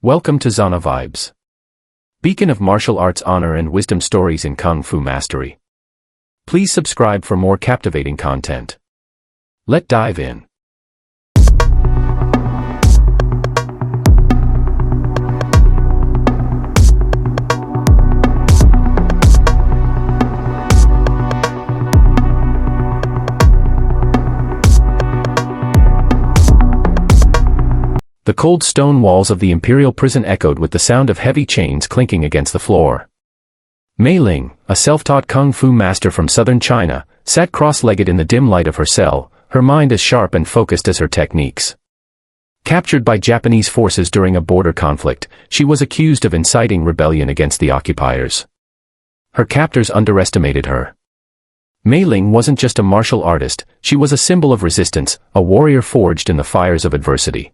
Welcome to Zana Vibes, beacon of martial arts honor and wisdom stories in Kung Fu mastery. Please subscribe for more captivating content. Let's dive in. The cold stone walls of the imperial prison echoed with the sound of heavy chains clinking against the floor. Mei-Ling, a self-taught kung fu master from southern China, sat cross-legged in the dim light of her cell, her mind as sharp and focused as her techniques. Captured by Japanese forces during a border conflict, she was accused of inciting rebellion against the occupiers. Her captors underestimated her. Mei-Ling wasn't just a martial artist, she was a symbol of resistance, a warrior forged in the fires of adversity.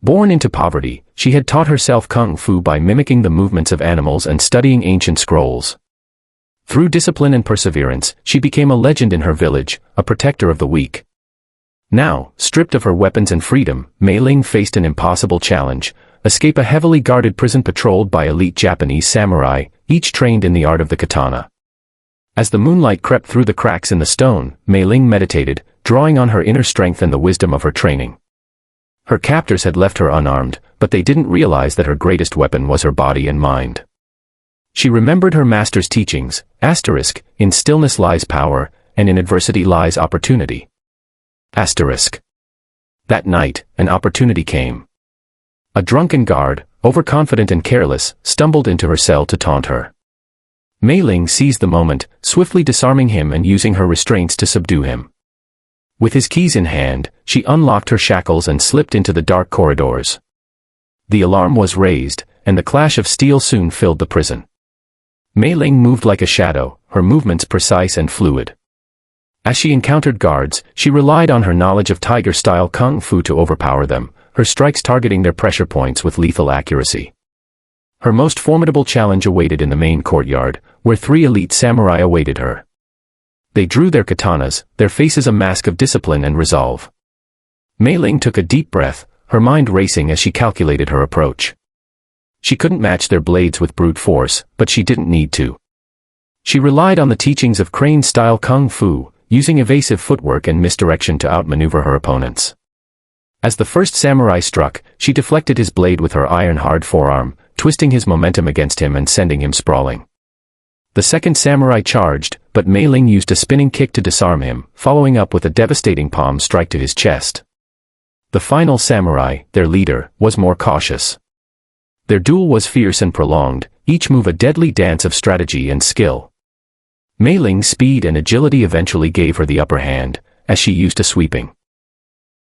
Born into poverty, she had taught herself kung fu by mimicking the movements of animals and studying ancient scrolls. Through discipline and perseverance, she became a legend in her village, a protector of the weak. Now, stripped of her weapons and freedom, Mei-Ling faced an impossible challenge: escape a heavily guarded prison patrolled by elite Japanese samurai, each trained in the art of the katana. As the moonlight crept through the cracks in the stone, Mei-Ling meditated, drawing on her inner strength and the wisdom of her training. Her captors had left her unarmed, but they didn't realize that her greatest weapon was her body and mind. She remembered her master's teachings, *, in stillness lies power, and in adversity lies opportunity. *. That night, an opportunity came. A drunken guard, overconfident and careless, stumbled into her cell to taunt her. Mei-Ling seized the moment, swiftly disarming him and using her restraints to subdue him. With his keys in hand, she unlocked her shackles and slipped into the dark corridors. The alarm was raised, and the clash of steel soon filled the prison. Mei-Ling moved like a shadow, her movements precise and fluid. As she encountered guards, she relied on her knowledge of tiger-style kung fu to overpower them, her strikes targeting their pressure points with lethal accuracy. Her most formidable challenge awaited in the main courtyard, where 3 elite samurai awaited her. They drew their katanas, their faces a mask of discipline and resolve. Mei-Ling took a deep breath, her mind racing as she calculated her approach. She couldn't match their blades with brute force, but she didn't need to. She relied on the teachings of crane-style kung fu, using evasive footwork and misdirection to outmaneuver her opponents. As the first samurai struck, she deflected his blade with her iron-hard forearm, twisting his momentum against him and sending him sprawling. The second samurai charged, but Mei-Ling used a spinning kick to disarm him, following up with a devastating palm strike to his chest. The final samurai, their leader, was more cautious. Their duel was fierce and prolonged, each move a deadly dance of strategy and skill. Mei-Ling's speed and agility eventually gave her the upper hand, as she used a sweeping